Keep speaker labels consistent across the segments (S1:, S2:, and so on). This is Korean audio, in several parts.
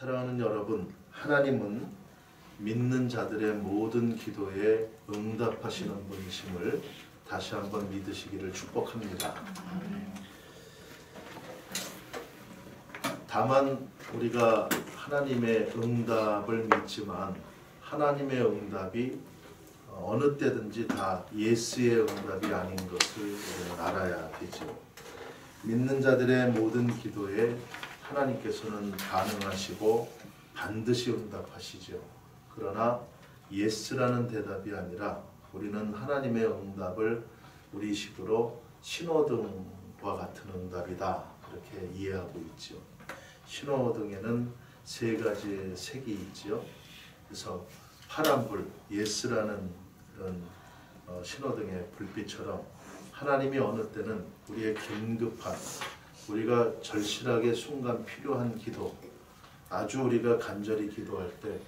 S1: 사랑하는 여러분, 하나님은 믿는 자들의 모든 기도에 응답하시는 분이심을 다시 한번 믿으시기를 축복합니다. 다만 우리가 하나님의 응답을 믿지만 하나님의 응답이 어느 때든지 다 예스의 응답이 아닌 것을 우리는 알아야 되죠. 믿는 자들의 모든 기도에 하나님께서는 반응하시고 반드시 응답하시죠. 그러나 예스라는 대답이 아니라 우리는 하나님의 응답을 우리식으로 신호등과 같은 응답이다, 그렇게 이해하고 있죠. 신호등에는 세 가지의 색이 있죠. 그래서 파란불, 예스라는 그런 신호등의 불빛처럼 하나님이 어느 때는 우리의 긴급한, 우리가 절실하게 순간 필요한 기도, 아주 우리가 간절히 기도할 때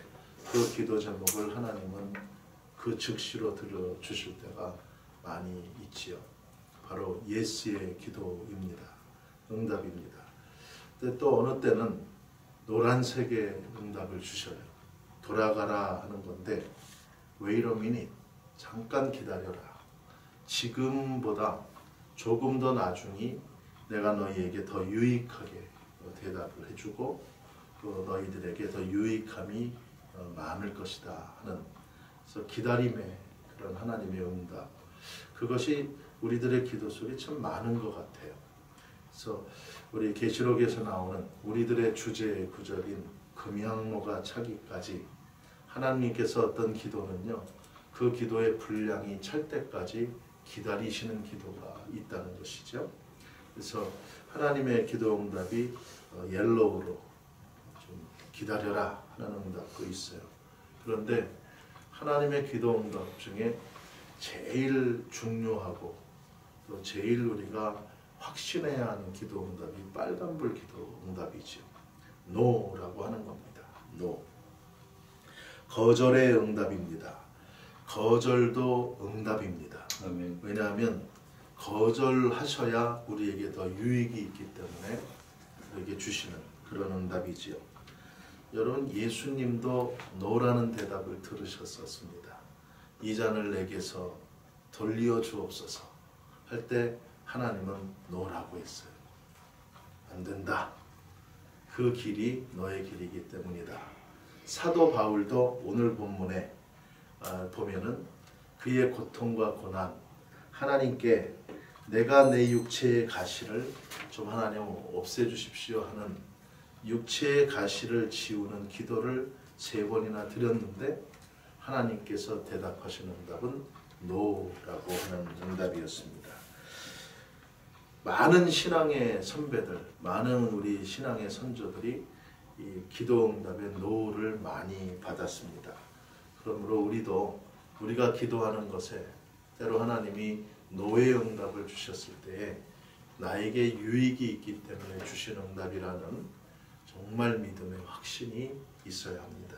S1: 그 기도 제목을 하나님은 그 즉시로 들어주실 때가 많이 있지요. 바로 예스의 기도입니다. 응답입니다. 근데 또 어느 때는 노란색의 응답을 주셔요. 돌아가라 하는 건데 wait a minute, 잠깐 기다려라. 지금보다 조금 더 나중이 내가 너희에게 더 유익하게 대답을 해주고 또 너희들에게 더 유익함이 많을 것이다 하는, 그래서 기다림의 그런 하나님의 응답, 그것이 우리들의 기도 속에 참 많은 것 같아요. 그래서 우리 계시록에서 나오는 우리들의 주제의 구절인 금양로가 차기까지 하나님께서 어떤 기도는요, 그 기도의 분량이 찰 때까지 기다리시는 기도가 있다는 것이죠. 그래서 하나님의 기도 응답이 옐로우로 좀 기다려라 하는 응답도 있어요. 그런데 하나님의 기도 응답 중에 제일 중요하고 또 제일 우리가 확신해야 하는 기도 응답이 빨간불 기도 응답이죠. 노라고 하는 겁니다. 노. 거절의 응답입니다. 거절도 응답입니다. 아멘. 왜냐하면 거절하셔야 우리에게 더 유익이 있기 때문에 우리에게 주시는 그런 응답이지요. 여러분, 예수님도 노라는 대답을 들으셨었습니다. 이 잔을 내게서 돌려 주옵소서 할 때 하나님은 노라고 했어요. 안 된다. 그 길이 너의 길이기 때문이다. 사도 바울도 오늘 본문에 보면은 그의 고통과 고난, 하나님께 내가 내 육체의 가시를 좀 하나님 없애주십시오 하는 육체의 가시를 지우는 기도를 3번이나 드렸는데 하나님께서 대답하시는 응답은 노라고 하는 응답이었습니다. 많은 신앙의 선배들, 많은 우리 신앙의 선조들이 이 기도 응답의 노를 많이 받았습니다. 그러므로 우리가 기도하는 것에 때로 하나님이 노의 응답을 주셨을 때에 나에게 유익이 있기 때문에 주신 응답이라는 정말 믿음의 확신이 있어야 합니다.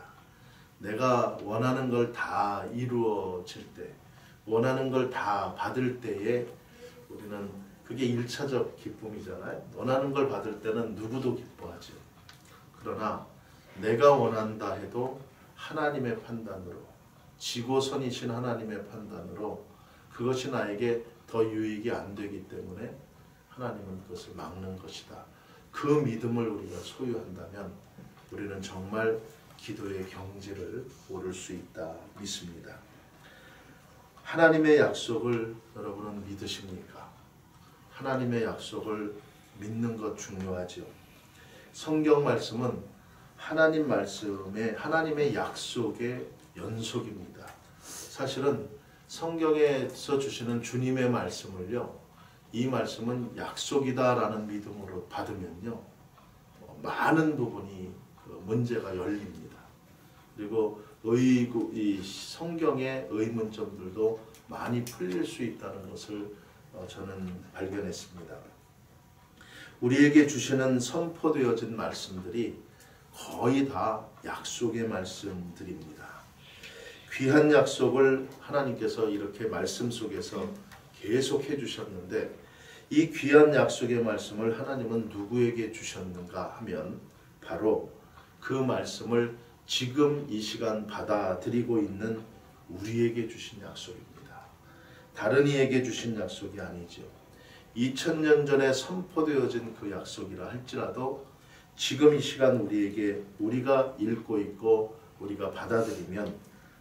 S1: 내가 원하는 걸 다 이루어질 때, 원하는 걸 다 받을 때에 우리는 그게 1차적 기쁨이잖아요. 원하는 걸 받을 때는 누구도 기뻐하죠. 그러나 내가 원한다 해도 하나님의 판단으로, 지고선이신 하나님의 판단으로 그것이 나에게 더 유익이 안 되기 때문에 하나님은 그것을 막는 것이다. 그 믿음을 우리가 소유한다면 우리는 정말 기도의 경지를 오를 수 있다 믿습니다. 하나님의 약속을 여러분은 믿으십니까? 하나님의 약속을 믿는 것 중요하죠. 성경 말씀은 하나님 말씀의 하나님의 약속의 연속입니다. 사실은 성경에서 주시는 주님의 말씀을요, 이 말씀은 약속이다라는 믿음으로 받으면요, 많은 부분이 문제가 열립니다. 그리고 이 성경의 의문점들도 많이 풀릴 수 있다는 것을 저는 발견했습니다. 우리에게 주시는 선포되어진 말씀들이 거의 다 약속의 말씀들입니다. 귀한 약속을 하나님께서 이렇게 말씀 속에서 계속 해주셨는데 이 귀한 약속의 말씀을 하나님은 누구에게 주셨는가 하면 바로 그 말씀을 지금 이 시간 받아들이고 있는 우리에게 주신 약속입니다. 다른 이에게 주신 약속이 아니죠. 2000년 전에 선포되어진 그 약속이라 할지라도 지금 이 시간 우리가 읽고 있고 우리가 받아들이면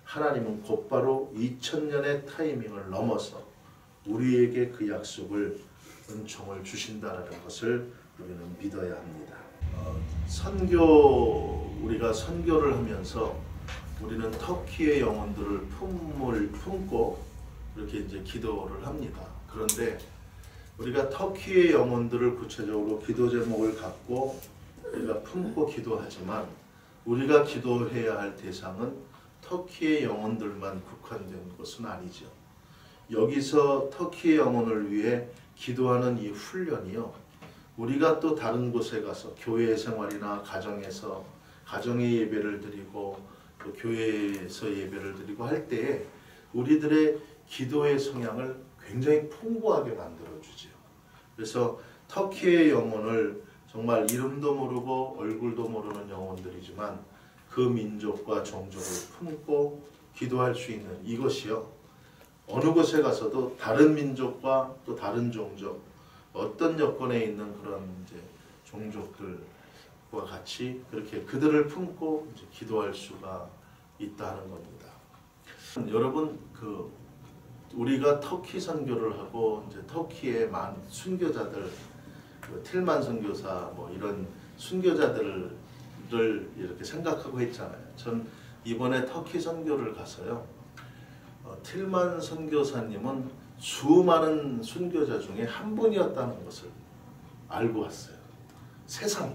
S1: 하나님은 곧바로 2000년의 타이밍을 넘어서 우리에게 그 약속을 은총을 주신다는 것을 우리는 믿어야 합니다. 우리가 선교를 하면서 우리는 터키의 영혼들을 품고 이렇게 이제 기도를 합니다. 그런데 우리가 터키의 영혼들을 구체적으로 기도 제목을 갖고 우리가 품고 기도하지만 우리가 기도해야 할 대상은 터키의 영혼들만 국한된 것은 아니죠. 여기서 터키의 영혼을 위해 기도하는 이 훈련이요, 우리가 또 다른 곳에 가서 교회 생활이나 가정에서 가정의 예배를 드리고 또 교회에서 예배를 드리고 할 때에 우리들의 기도의 성향을 굉장히 풍부하게 만들어주죠. 그래서 터키의 영혼을 정말 이름도 모르고 얼굴도 모르는 영혼들이지만 그 민족과 종족을 품고 기도할 수 있는 이것이요, 어느 곳에 가서도 다른 민족과 또 다른 종족, 어떤 여건에 있는 그런 이제 종족들과 같이 그렇게 그들을 품고 이제 기도할 수가 있다는 겁니다. 여러분, 우리가 터키 선교를 하고 이제 터키의 많은 순교자들, 틸만 선교사 뭐 이런 순교자들을 이렇게 생각하고 했잖아요. 전 이번에 터키 선교를 가서요, 틸만 선교사님은 수많은 순교자 중에 한 분이었다는 것을 알고 왔어요. 세상.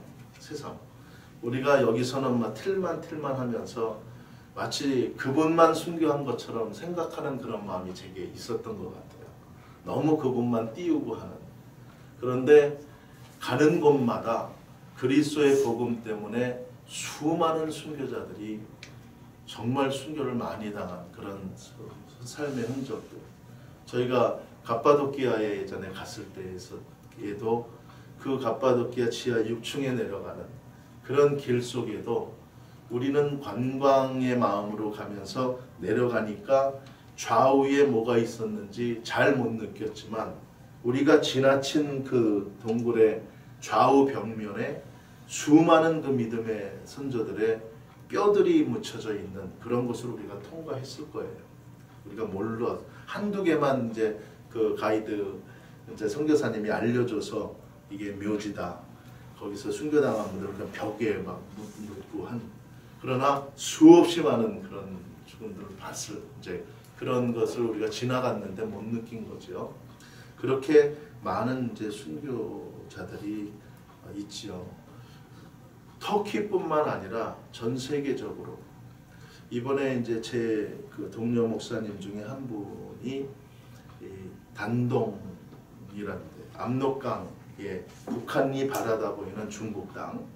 S1: 우리가 여기서는 막 틸만 하면서 마치 그분만 순교한 것처럼 생각하는 그런 마음이 제게 있었던 것 같아요. 너무 그분만 띄우고 하는. 그런데 가는 곳마다 그리스도의 복음 때문에 수많은 순교자들이 정말 순교를 많이 당한 그런 삶의 흔적들. 저희가 갑바도키아에 예전에 갔을 때에도 그 갑바도키아 지하 6층에 내려가는 그런 길 속에도 우리는 관광의 마음으로 가면서 내려가니까 좌우에 뭐가 있었는지 잘 못 느꼈지만 우리가 지나친 그 동굴의 좌우 벽면에 수많은 그 믿음의 선조들의 뼈들이 묻혀져 있는 그런 곳을 우리가 통과했을 거예요. 우리가 몰라 한두 개만 이제 그 가이드 이제 선교사님이 알려줘서 이게 묘지다. 거기서 순교당한 분들은 그냥 벽에 막 묻고 한. 그러나 수없이 많은 그런 죽음들을 봤을 이제 그런 것을 우리가 지나갔는데 못 느낀 거죠. 그렇게 많은 이제 순교자들이 있지요. 터키뿐만 아니라 전 세계적으로 이번에 이제 제 그 동료 목사님 중에 한 분이 단동이라는데 압록강에 북한이 바라다 보이는 중국 땅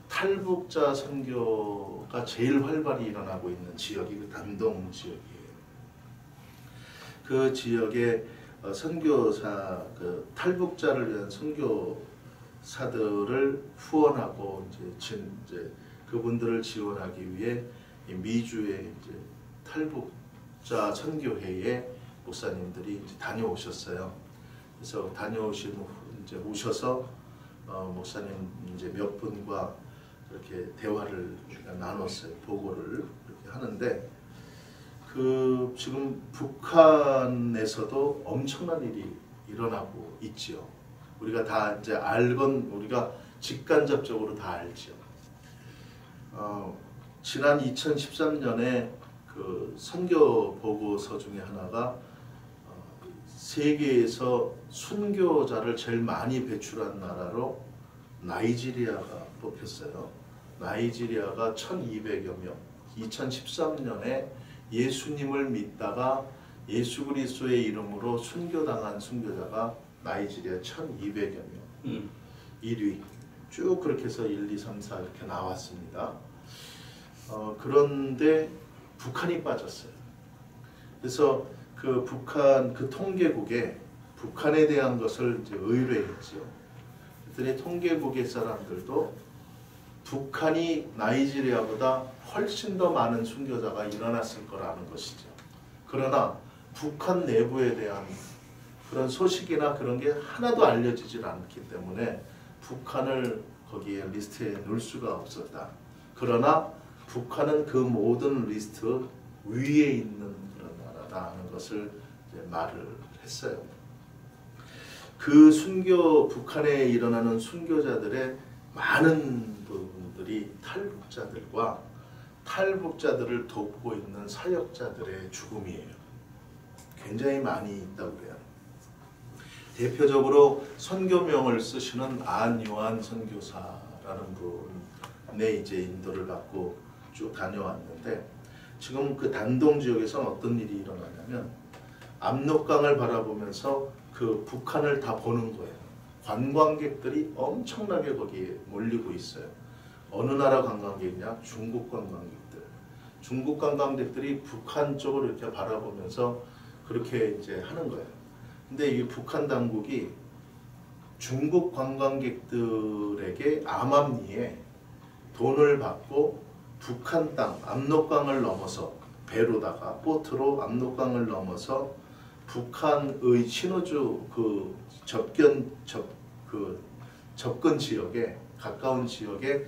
S1: 탈북자 선교가 제일 활발히 일어나고 있는 지역이 그 단동 지역이에요. 그 지역에 선교사 그 탈북자를 위한 선교사들을 후원하고 이제 그분들을 지원하기 위해 미주의 이제 탈북자 선교회에 목사님들이 이제 다녀오셨어요. 그래서 이제 오셔서 목사님 이제 몇 분과 이렇게 대화를 나눴어요. 보고를 이렇게 하는데 지금 북한에서도 엄청난 일이 일어나고 있지요. 우리가 다 이제 우리가 직간접적으로 다 알죠. 지난 2013년에 그 선교 보고서 중에 하나가 세계에서 순교자를 제일 많이 배출한 나라로 나이지리아가 뽑혔어요. 나이지리아가 1200여 명. 2013년에 예수님을 믿다가 예수 그리스도의 이름으로 순교당한 순교자가 나이지리아 1200여 명. 1위. 쭉 그렇게 해서 1, 2, 3, 4 이렇게 나왔습니다. 그런데 북한이 빠졌어요. 그래서 그 북한 그 통계국에 북한에 대한 것을 이제 의뢰했죠. 그랬더니 통계국의 사람들도 북한이 나이지리아보다 훨씬 더 많은 순교자가 일어났을 거라는 것이죠. 그러나 북한 내부에 대한 그런 소식이나 그런 게 하나도 알려지질 않기 때문에 북한을 거기에 리스트에 넣을 수가 없었다. 그러나 북한은 그 모든 리스트 위에 있는 그런 나라다 하는 것을 이제 말을 했어요. 그 북한에 일어나는 순교자들의 많은 부분들이 탈북자들과 탈북자들을 돕고 있는 사역자들의 죽음이에요. 굉장히 많이 있다고 그래요. 대표적으로 선교명을 쓰시는 안요한 선교사라는 분의 이제 인도를 받고 쭉 다녀왔는데, 지금 그 단동 지역에서는 어떤 일이 일어나냐면 압록강을 바라보면서 그 북한을 다 보는 거예요. 관광객들이 엄청나게 거기에 몰리고 있어요. 어느 나라 관광객이냐? 중국 관광객들. 중국 관광객들이 북한 쪽을 이렇게 바라보면서 그렇게 이제 하는 거예요. 근데 이 북한 당국이 중국 관광객들에게 암암리에 돈을 받고 북한 땅, 압록강을 넘어서 배로다가 보트로 압록강을 넘어서 북한의 신호주 그 접근 지역에 가까운 지역에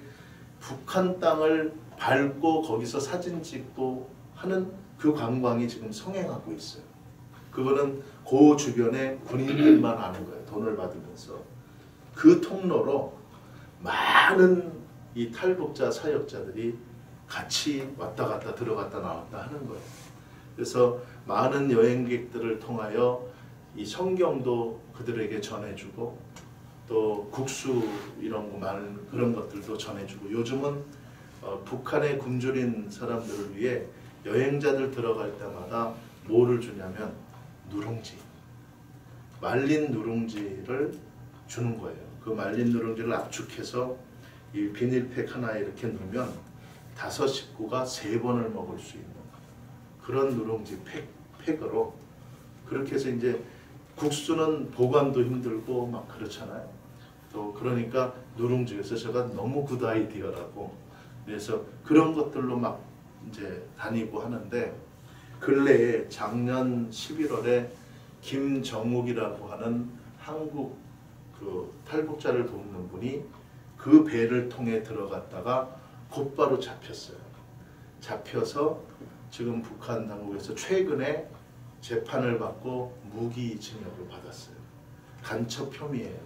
S1: 북한 땅을 밟고 거기서 사진 찍고 하는 그 관광이 지금 성행하고 있어요. 그거는 그 주변에 군인들만 하는 거예요. 돈을 받으면서. 그 통로로 많은 이 탈북자 사역자들이 같이 왔다 갔다 들어갔다 나왔다 하는 거예요. 그래서 많은 여행객들을 통하여 이 성경도 그들에게 전해주고 또 국수 이런 거 많은 그런 것들도 전해주고, 요즘은 북한에 굶주린 사람들을 위해 여행자들 들어갈 때마다 뭐를 주냐면 누룽지, 말린 누룽지를 주는 거예요. 그 말린 누룽지를 압축해서 이 비닐팩 하나에 이렇게 넣으면 5식구가 3번을 먹을 수 있는 그런 누룽지 팩으로, 그렇게 해서 이제 국수는 보관도 힘들고 막 그렇잖아요. 또 그러니까 누룽지에서 제가 너무 굿 아이디어라고, 그래서 그런 것들로 막 이제 다니고 하는데, 근래에 작년 11월에 김정욱이라고 하는 한국 그 탈북자를 돕는 분이 그 배를 통해 들어갔다가 곧바로 잡혔어요. 잡혀서 지금 북한 당국에서 최근에 재판을 받고 무기징역을 받았어요. 간첩 혐의예요.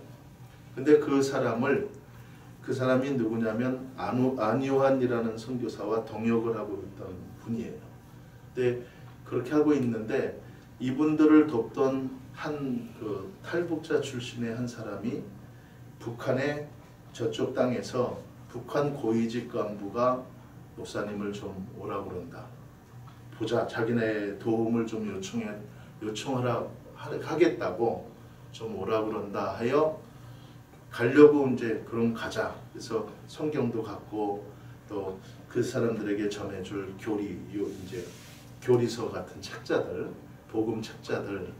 S1: 근데 그 사람이 누구냐면 안요한이라는 선교사와 동역을 하고 있던 분이에요. 근데 그렇게 하고 있는데 이분들을 돕던 한 그 탈북자 출신의 한 사람이 북한의 저쪽 땅에서 북한 고위직 간부가 목사님을 좀 오라고 그런다. 보자. 자기네 도움을 좀 하겠다고 좀 오라고 그런다 하여 가려고 이제 그럼 가자. 그래서 성경도 갖고 또 그 사람들에게 전해줄 교리서 같은 책자들, 복음 책자들,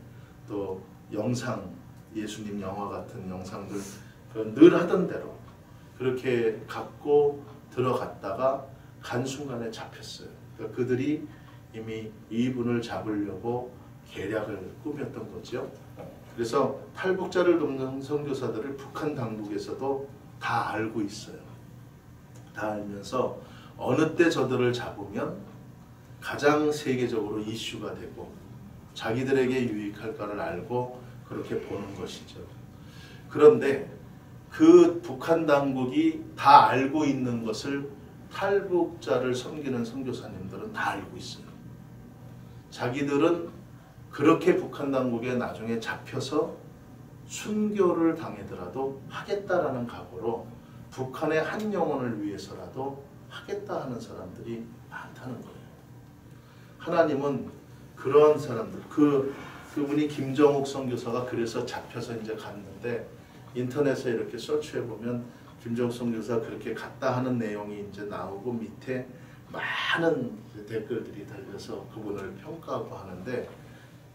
S1: 또 영상, 예수님 영화 같은 영상들 늘 하던 대로 그렇게 갖고 들어갔다가 간 순간에 잡혔어요. 그러니까 그들이 이미 이분을 잡으려고 계략을 꾸몄던 거죠. 그래서 탈북자를 돕는 선교사들을 북한 당국에서도 다 알고 있어요. 다 알면서 어느 때 저들을 잡으면 가장 세계적으로 이슈가 되고 자기들에게 유익할까를 알고 그렇게 보는 것이죠. 그런데 그 북한 당국이 다 알고 있는 것을 탈북자를 섬기는 선교사님들은 다 알고 있어요. 자기들은 그렇게 북한 당국에 나중에 잡혀서 순교를 당하더라도 하겠다라는 각오로 북한의 한 영혼을 위해서라도 하겠다 하는 사람들이 많다는 거예요. 하나님은 그러한 사람들, 그분이 김정욱 선교사가 그래서 잡혀서 이제 갔는데 인터넷에 이렇게 서치해 보면 김정욱 선교사 그렇게 갔다 하는 내용이 이제 나오고 밑에 많은 댓글들이 달려서 그분을 평가하고 하는데,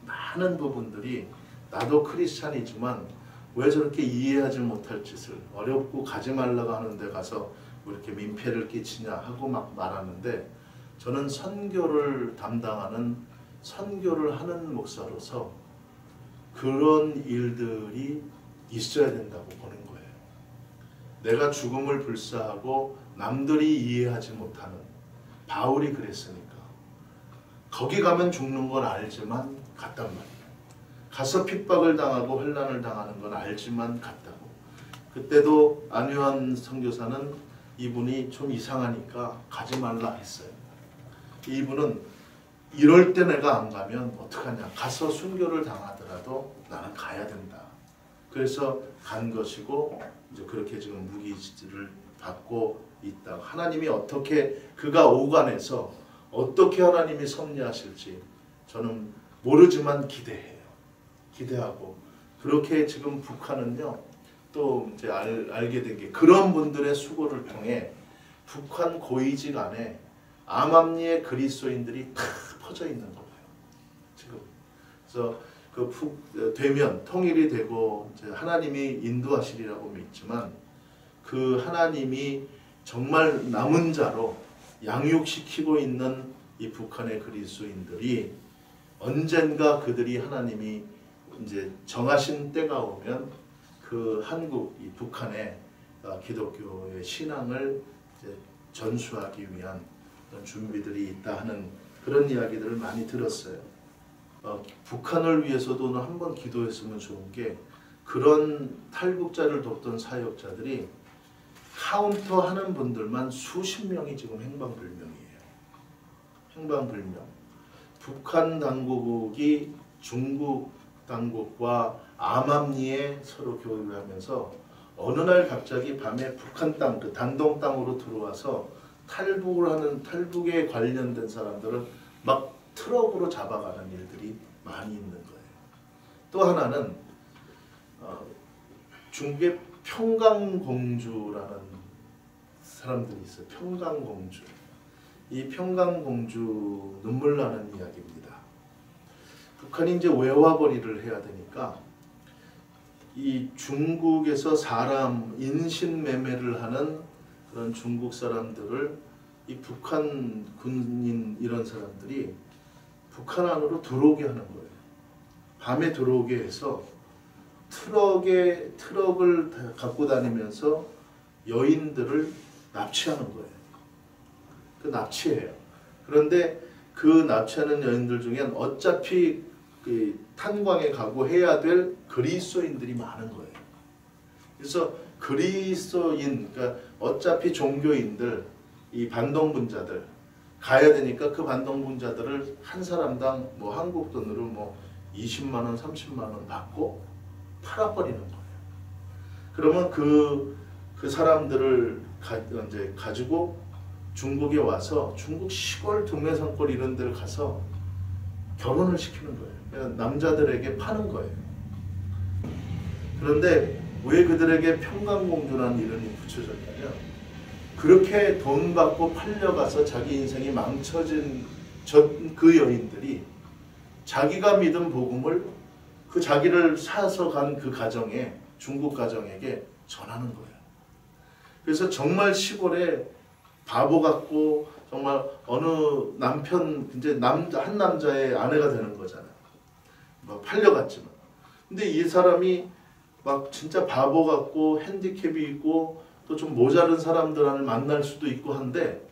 S1: 많은 부분들이 나도 크리스찬이지만 왜 저렇게 이해하지 못할 짓을, 어렵고 가지 말라고 하는 데 가서 뭐 이렇게 민폐를 끼치냐 하고 막 말하는데, 저는 선교를 담당하는, 선교를 하는 목사로서 그런 일들이 있어야 된다고 보는 거예요. 내가 죽음을 불사하고 남들이 이해하지 못하는, 바울이 그랬으니까 거기 가면 죽는 건 알지만 갔단 말이에요. 가서 핍박을 당하고 환난을 당하는 건 알지만 갔다고. 그때도 안요한 선교사는 이분이 좀 이상하니까 가지 말라 했어요. 이분은 이럴 때 내가 안 가면 어떡하냐, 가서 순교를 당하더라도 나는 가야 된다. 그래서 간 것이고, 이제 그렇게 지금 무기를 받고 있다. 하나님이 어떻게, 그가 오간해서 어떻게 하나님이 섭리하실지 저는 모르지만 기대해요. 기대하고, 그렇게 지금 북한은요, 또 이제 알게 된 게, 그런 분들의 수고를 통해 북한 고위직 안에 암암리의 그리스도인들이 다 퍼져 있는 거예요. 지금. 그래서 되면 통일이 되고 이제 하나님이 인도하시리라고 믿지만, 그 하나님이 정말 남은 자로 양육시키고 있는 이 북한의 그리스도인들이 언젠가 그들이 하나님이 이제 정하신 때가 오면 그 한국, 이 북한의 기독교의 신앙을 이제 전수하기 위한 그런 준비들이 있다 하는 그런 이야기들을 많이 들었어요. 북한을 위해서도 한번 기도했으면 좋은 게, 그런 탈북자를 돕던 사역자들이 카운터하는 분들만 수십 명이 지금 행방불명이에요. 행방불명. 북한 당국이 중국 당국과 암암리에 서로 교류를 하면서 어느 날 갑자기 밤에 북한 땅, 그 단동 땅으로 들어와서 탈북을 하는, 탈북에 관련된 사람들을 막 트럭으로 잡아가는 일들이 많이 있는 거예요. 또 하나는 중국의 평강공주라는 사람들이 있어요. 평강공주. 이 평강공주 눈물 나는 이야기입니다. 북한이 이제 외화벌이를 해야 되니까 이 중국에서 사람 인신매매를 하는 그런 중국 사람들을 이 북한 군인 이런 사람들이 북한 안으로 들어오게 하는 거예요. 밤에 들어오게 해서 트럭을 갖고 다니면서 여인들을 납치하는 거예요. 그 납치해요. 그런데 그 납치하는 여인들 중엔 어차피 그 탄광에 가고 해야 될 그리스도인들이 많은 거예요. 그래서 그리스도인, 그러니까 어차피 종교인들, 이 반동분자들 가야 되니까 그 반동분자들을 한 사람당 뭐 한국 돈으로 뭐 20만 원, 30만 원 받고 팔아버리는 거예요. 그러면 그 사람들을 이제 가지고 중국에 와서 중국 시골 동네산골 이런 데를 가서 결혼을 시키는 거예요. 그냥 남자들에게 파는 거예요. 그런데 왜 그들에게 평강공주라는 이름이 붙여졌냐면, 그렇게 돈 받고 팔려가서 자기 인생이 망쳐진 그 여인들이 자기가 믿은 복음을 그 자기를 사서 간 그 가정에, 중국 가정에게 전하는 거예요. 그래서 정말 시골에 바보 같고 정말 어느 남편, 이제 한 남자의 아내가 되는 거잖아요. 막 팔려갔지만. 근데 이 사람이 막 진짜 바보 같고 핸디캡이 있고 또 좀 모자른 사람들을 만날 수도 있고 한데,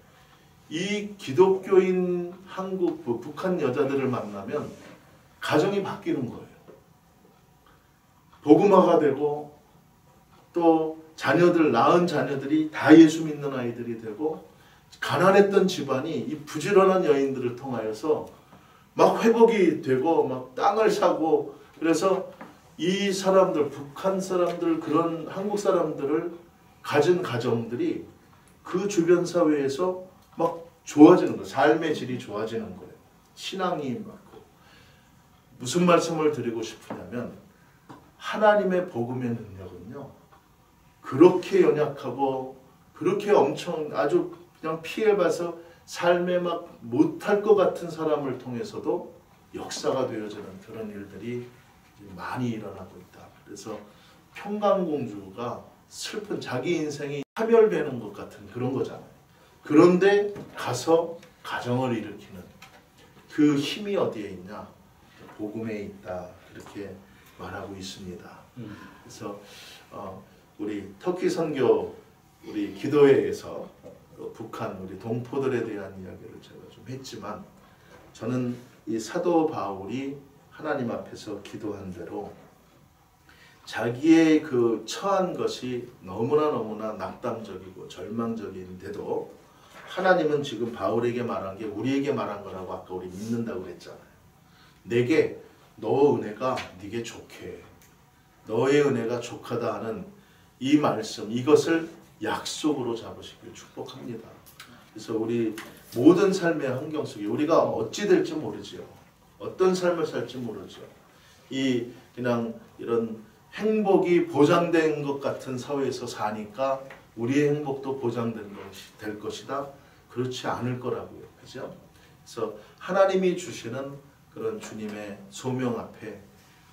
S1: 이 기독교인 한국, 북한 여자들을 만나면 가정이 바뀌는 거예요. 복음화가 되고 또 자녀들, 낳은 자녀들이 다 예수 믿는 아이들이 되고, 가난했던 집안이 이 부지런한 여인들을 통하여서 막 회복이 되고 막 땅을 사고, 그래서 이 사람들, 북한 사람들, 그런 한국 사람들을 가진 가정들이 그 주변 사회에서 막 좋아지는 거예요. 삶의 질이 좋아지는 거예요. 신앙이 많고. 무슨 말씀을 드리고 싶으냐면, 하나님의 복음의 능력은요, 그렇게 연약하고 그렇게 엄청 아주 그냥 피해봐서 삶에 막 못할 것 같은 사람을 통해서도 역사가 되어지는 그런 일들이 많이 일어나고 있다. 그래서 평강공주가 슬픈 자기 인생이 파멸되는 것 같은 그런 거잖아요. 그런데 가서 가정을 일으키는 그 힘이 어디에 있냐? 복음에 있다. 그렇게 말하고 있습니다. 그래서 우리 터키 선교 우리 기도회에서 북한 우리 동포들에 대한 이야기를 제가 좀 했지만 저는 이 사도 바울이 하나님 앞에서 기도한 대로 자기의 그 처한 것이 너무나 낙담적이고 절망적인데도 하나님은 지금 바울에게 말한 게 우리에게 말한 거라고 아까 우리 믿는다고 그랬잖아요. 내게 너 은혜가 네게 족해. 너의 은혜가 족하다 하는 이 말씀, 이것을 약속으로 잡으시길 축복합니다. 그래서 우리 모든 삶의 환경 속에 우리가 어찌 될지 모르지요. 어떤 삶을 살지 모르죠. 그냥 이런 행복이 보장된 것 같은 사회에서 사니까 우리의 행복도 보장될 것이다. 그렇지 않을 거라고요. 그죠? 그래서 하나님이 주시는 그런 주님의 소명 앞에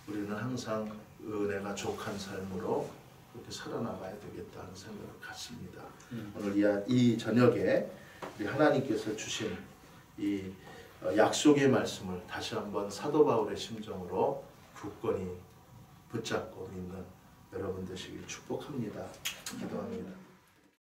S1: 우리는 항상 은혜가 족한 삶으로 그렇게 살아나가야 되겠다는 생각을 갖습니다. 오늘 이 저녁에 우리 하나님께서 주신 이 약속의 말씀을 다시 한번 사도 바울의 심정으로 굳건히 붙잡고 믿는 여러분 되시길 축복합니다. 기도합니다.